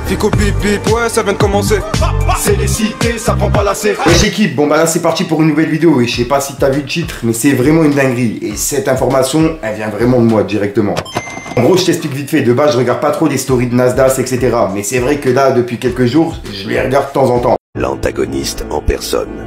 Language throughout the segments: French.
Fico bip bip, ouais ça vient de commencer. C'est les cités, ça prend pas la C. Wesh équipe, bon bah là c'est parti pour une nouvelle vidéo. Et je sais pas si t'as vu le titre, mais c'est vraiment une dinguerie. Et cette information, elle vient vraiment de moi directement. En gros, je t'explique vite fait. De base, je regarde pas trop les stories de Nasdaq, etc. Mais c'est vrai que là, depuis quelques jours, je les regarde de temps en temps. L'antagoniste en personne.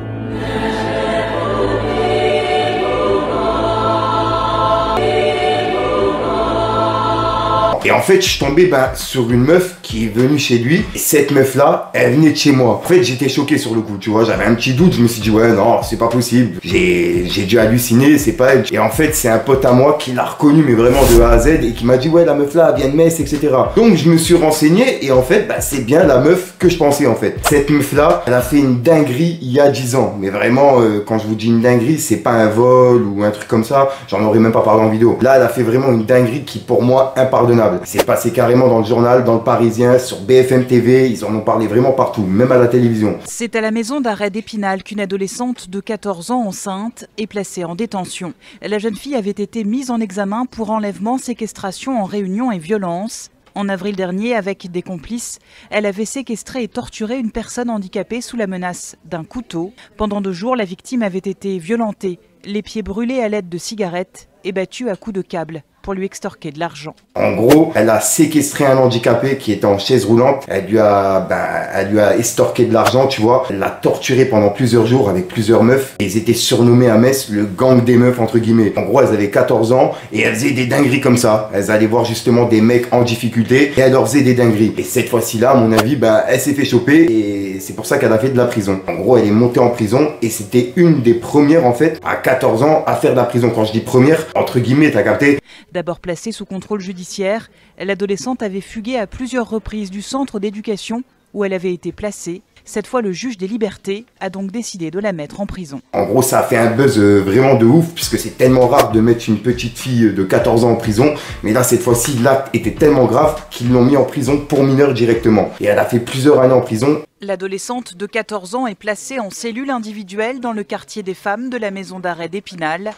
Et en fait, je suis tombé sur une meuf qui est venue chez lui. Et cette meuf-là, elle venait de chez moi. En fait, j'étais choqué sur le coup, tu vois. J'avais un petit doute. Je me suis dit, ouais, non, c'est pas possible. J'ai dû halluciner, c'est pas elle. Et en fait, c'est un pote à moi qui l'a reconnu, mais vraiment de A à Z. Et qui m'a dit, ouais, la meuf-là, elle vient de Metz, etc. Donc, je me suis renseigné. Et en fait, c'est bien la meuf que je pensais, en fait. Cette meuf-là, elle a fait une dinguerie il y a 10 ans. Mais vraiment, quand je vous dis une dinguerie, c'est pas un vol ou un truc comme ça. J'en aurais même pas parlé en vidéo. Là, elle a fait vraiment une dinguerie qui, pour moi, impardonnable. C'est passé carrément dans le journal, dans le Parisien, sur BFM TV, ils en ont parlé vraiment partout, même à la télévision. C'est à la maison d'arrêt d'Épinal qu'une adolescente de 14 ans enceinte est placée en détention. La jeune fille avait été mise en examen pour enlèvement, séquestration en réunion et violence. En avril dernier, avec des complices, elle avait séquestré et torturé une personne handicapée sous la menace d'un couteau. Pendant 2 jours, la victime avait été violentée, les pieds brûlés à l'aide de cigarettes et battue à coups de câble pour lui extorquer de l'argent. En gros, elle a séquestré un handicapé qui était en chaise roulante. Elle lui a extorqué de l'argent, tu vois. Elle l'a torturé pendant plusieurs jours avec plusieurs meufs. Et ils étaient surnommés à Metz le gang des meufs, entre guillemets. En gros, elles avaient 14 ans et elles faisaient des dingueries comme ça. Elles allaient voir justement des mecs en difficulté et elles leur faisaient des dingueries. Et cette fois-ci-là, à mon avis, elle s'est fait choper et c'est pour ça qu'elle a fait de la prison. En gros, elle est montée en prison et c'était une des premières, en fait, à 14 ans, à faire de la prison. Quand je dis première, entre guillemets, t'as capté? D'abord placée sous contrôle judiciaire, l'adolescente avait fugué à plusieurs reprises du centre d'éducation où elle avait été placée. Cette fois, le juge des libertés a donc décidé de la mettre en prison. En gros, ça a fait un buzz vraiment de ouf, puisque c'est tellement rare de mettre une petite fille de 14 ans en prison. Mais là, cette fois-ci, l'acte était tellement grave qu'ils l'ont mis en prison pour mineur directement. Et elle a fait plusieurs années en prison. L'adolescente de 14 ans est placée en cellule individuelle dans le quartier des femmes de la maison d'arrêt d'Épinal.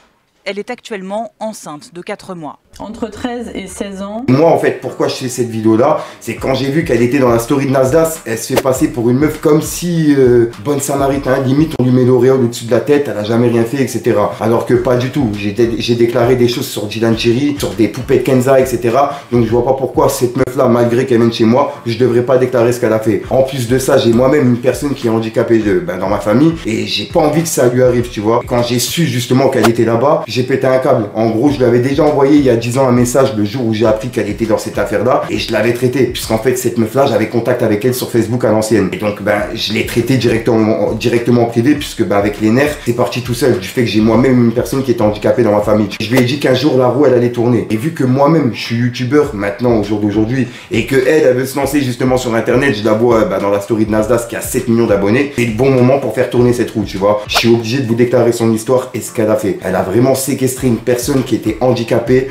Elle est actuellement enceinte de 4 mois. Entre 13 et 16 ans. Moi, en fait, pourquoi je fais cette vidéo-là, c'est quand j'ai vu qu'elle était dans la story de Nasdaq, elle se fait passer pour une meuf comme si, bonne samaritaine, limite on lui met l'auréole au-dessus de la tête, elle a jamais rien fait, etc. Alors que pas du tout. J'ai déclaré des choses sur Dylan Cherry, sur des poupées de Kenza, etc. Donc je vois pas pourquoi cette meuf-là, malgré qu'elle vienne chez moi, je devrais pas déclarer ce qu'elle a fait. En plus de ça, j'ai moi-même une personne qui est handicapée dans ma famille et j'ai pas envie que ça lui arrive, tu vois. Quand j'ai su justement qu'elle était là-bas, j'ai pété un câble. En gros, je lui avais déjà envoyé il y a 10 ans un message le jour où j'ai appris qu'elle était dans cette affaire-là et je l'avais traitée puisqu'en fait cette meuf-là, j'avais contact avec elle sur Facebook à l'ancienne. Et donc je l'ai traitée directement en privé puisque avec les nerfs, c'est parti tout seul du fait que j'ai moi-même une personne qui était handicapée dans ma famille. Je lui ai dit qu'un jour la roue elle allait tourner. Et vu que moi-même je suis youtubeur maintenant au jour d'aujourd'hui et que elle veut se lancer justement sur internet, je la vois dans la story de Nasdaq qui a 7 millions d'abonnés, c'est le bon moment pour faire tourner cette roue, tu vois. Je suis obligé de vous déclarer son histoire et ce qu'elle a fait. Elle a vraiment séquestré une personne qui était handicapée.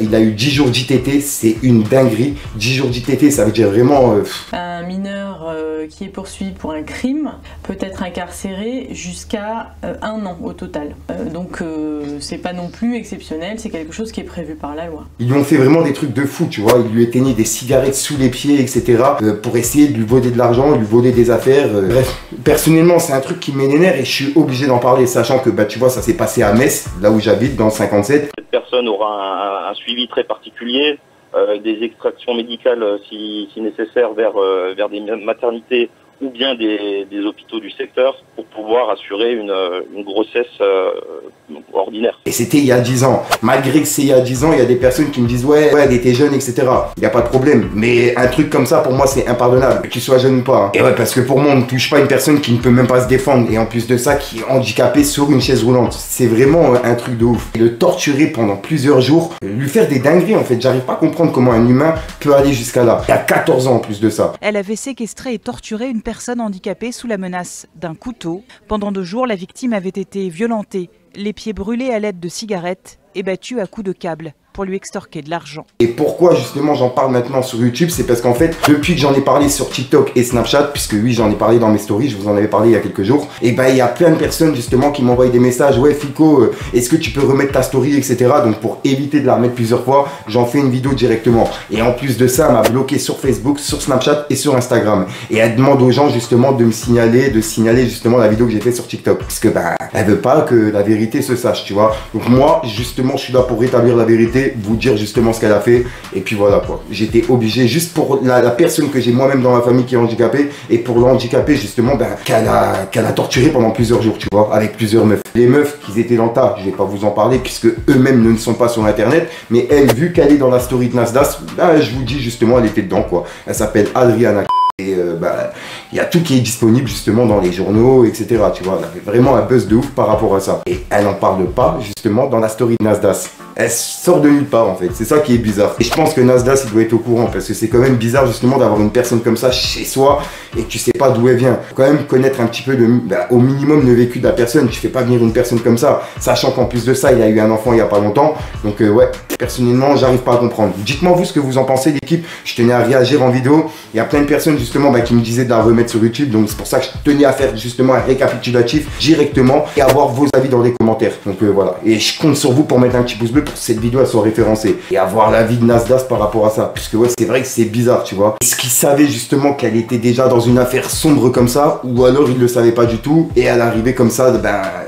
Il a eu 10 jours d'ITT, c'est une dinguerie. 10 jours d'ITT, ça veut dire vraiment... Un mineur qui est poursuivi pour un crime peut être incarcéré jusqu'à 1 an au total. Donc c'est pas non plus exceptionnel, c'est quelque chose qui est prévu par la loi. Ils lui ont fait vraiment des trucs de fou, tu vois. Ils lui éteignaient des cigarettes sous les pieds, etc. Pour essayer de lui voler de l'argent, lui voler des affaires. Bref, personnellement, c'est un truc qui m'énerve et je suis obligé d'en parler, sachant que tu vois, ça s'est passé à Metz, là où j'habite, dans le 57. Cette personne aura un suivi très particulier, des extractions médicales si nécessaire vers des maternités ou bien des hôpitaux du secteur pour pouvoir assurer une grossesse ordinaire. Et c'était il y a 10 ans. Malgré que c'est il y a 10 ans, il y a des personnes qui me disent ouais, elle était jeune, etc. Il n'y a pas de problème. Mais un truc comme ça, pour moi, c'est impardonnable. Qu'il soit jeune ou pas. Et ouais, parce que pour moi, on ne touche pas une personne qui ne peut même pas se défendre. Et en plus de ça, qui est handicapée sur une chaise roulante. C'est vraiment un truc de ouf. Et le torturer pendant plusieurs jours, lui faire des dingueries, en fait. J'arrive pas à comprendre comment un humain peut aller jusqu'à là. Il y a 14 ans en plus de ça. Elle avait séquestré et torturé une personne handicapée sous la menace d'un couteau. Pendant 2 jours, la victime avait été violentée, les pieds brûlés à l'aide de cigarettes et battue à coups de câble pour lui extorquer de l'argent. Et pourquoi justement j'en parle maintenant sur YouTube, c'est parce qu'en fait, depuis que j'en ai parlé sur TikTok et Snapchat, puisque oui, j'en ai parlé dans mes stories, je vous en avais parlé il y a quelques jours, et ben il y a plein de personnes justement qui m'envoient des messages, ouais Fico, est-ce que tu peux remettre ta story, etc. Donc pour éviter de la remettre plusieurs fois, j'en fais une vidéo directement. Et en plus de ça, elle m'a bloqué sur Facebook, sur Snapchat et sur Instagram. Et elle demande aux gens justement de signaler justement la vidéo que j'ai fait sur TikTok. Parce que ben, elle veut pas que la vérité se sache, tu vois. Donc moi, justement, je suis là pour rétablir la vérité, vous dire justement ce qu'elle a fait. Et puis voilà quoi. J'étais obligé, juste pour la personne que j'ai moi-même dans la famille qui est handicapée, et pour l'handicapé justement, ben, qu'elle a torturé pendant plusieurs jours, tu vois, avec plusieurs meufs. Les meufs qui étaient dans le tas, je vais pas vous en parler puisque eux-mêmes ne sont pas sur internet, mais elle, vu qu'elle est dans la story de Nasdaq, ben, je vous dis justement, elle était dedans quoi. Elle s'appelle Adriana. Et il y a tout qui est disponible justement dans les journaux, etc. Tu vois, elle avait vraiment un buzz de ouf par rapport à ça. Et elle n'en parle pas justement dans la story de Nasdaq. Elle sort de nulle part en fait, c'est ça qui est bizarre. Et je pense que Nasdaq il doit être au courant parce que c'est quand même bizarre justement d'avoir une personne comme ça chez soi et que tu sais pas d'où elle vient. Faut quand même connaître un petit peu au minimum le vécu de la personne. Tu fais pas venir une personne comme ça, sachant qu'en plus de ça il a eu un enfant il y a pas longtemps. Donc ouais, personnellement j'arrive pas à comprendre. Dites-moi vous ce que vous en pensez l'équipe, je tenais à réagir en vidéo. Il y a plein de personnes justement qui me disaient de la remettre sur YouTube, donc c'est pour ça que je tenais à faire justement un récapitulatif directement et avoir vos avis dans les commentaires. Donc voilà, et je compte sur vous pour mettre un petit pouce bleu pour que cette vidéo elle soit référencée et avoir l'avis de Nasdaq par rapport à ça, puisque ouais c'est vrai que c'est bizarre tu vois. Est-ce qu'il savait justement qu'elle était déjà dans une affaire sombre comme ça, ou alors il le savait pas du tout et elle arrivait comme ça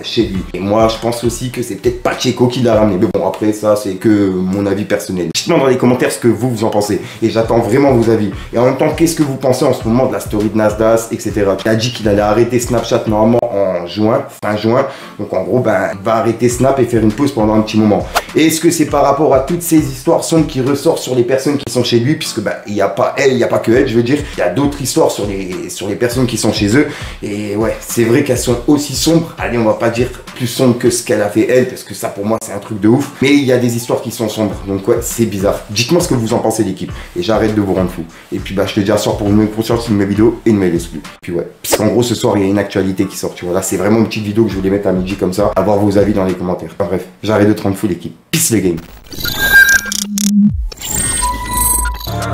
chez lui. Et moi je pense aussi que c'est peut-être Pacheco qui l'a ramené, mais bon après ça c'est que mon avis personnel. Dites-moi dans les commentaires ce que vous en pensez et j'attends vraiment vos avis. Et en même temps, qu'est-ce que vous pensez en ce moment de la story de Nasdaq, etc. Il a dit qu'il allait arrêter Snapchat normalement en juin, fin juin. Donc en gros, il va arrêter Snap et faire une pause pendant un petit moment. Et est-ce que c'est par rapport à toutes ces histoires sombres qui ressortent sur les personnes qui sont chez lui, puisque il n'y a pas elle, il n'y a pas que elle, je veux dire, il y a d'autres histoires sur les personnes qui sont chez eux. Et ouais, c'est vrai qu'elles sont aussi sombres. Allez, on va pas dire plus sombre que ce qu'elle a fait elle, parce que ça pour moi c'est un truc de ouf. Mais il y a des histoires qui sont sombres. Donc ouais, c'est bizarre. Dites-moi ce que vous en pensez l'équipe. Et j'arrête de vous rendre fou. Et puis je te dis à soir pour une nouvelle conscience, une nouvelle vidéo et une nouvelle exclue. Puis ouais, parce qu'en gros ce soir il y a une actualité qui sort, tu vois. Là c'est vraiment une petite vidéo que je voulais mettre à midi comme ça, avoir vos avis dans les commentaires. Enfin, bref, j'arrête de te rendre fou l'équipe. Peace les game.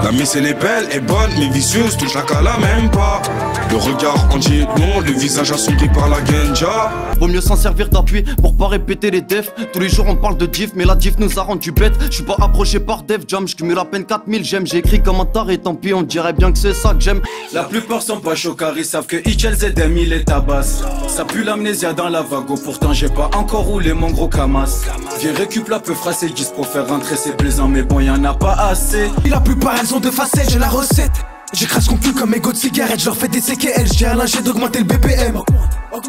La miss elle est belle et bonne, mais vicieuse, touche la cala même pas. Le regard entier long, le visage assombri par la genja. Vaut mieux s'en servir d'appui pour pas répéter les defs. Tous les jours on parle de diff, mais la diff nous a rendu bête. Je suis pas approché par Def Jam, je cumule à peine 4000 j'aime. J'ai écrit comme un taré, tant pis, on dirait bien que c'est ça que j'aime. La plupart sont pas chocards, ils savent que Hitchel ZM il est tabasse. Ça pue l'amnésia dans la vago, pourtant j'ai pas encore roulé mon gros camas. Viens récup la peu phrase et 10 pour faire rentrer, c'est plaisant mais bon y'en a pas assez. La plupart elles ont deux facettes, j'ai la recette. J'écrase con cul comme mes goûts de cigarette, je leur fais des CKL, j'ai à linge d'augmenter le BPM.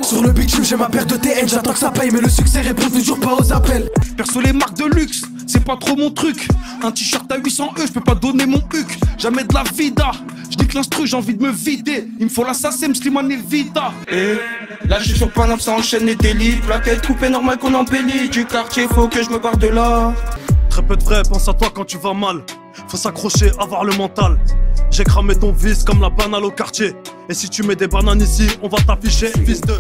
Sur le bitume j'ai ma paire de TN, j'attends que ça paye mais le succès répond toujours pas aux appels. Perso les marques de luxe, c'est pas trop mon truc. Un t-shirt à 800 €, je peux pas donner mon huc. Jamais de la vida, je dis que l'instru j'ai envie de me vider. Il me faut l'assassin, Slimane et Vita. Et là je suis sur Paname, ça enchaîne les délits. Plaquette coupée normal qu'on embellit. Du quartier faut que je me barre de là. Très peu de vrai, pense à toi quand tu vas mal. Faut s'accrocher, avoir le mental. J'ai cramé ton vice comme la banane au quartier. Et si tu mets des bananes ici, on va t'afficher, fils de...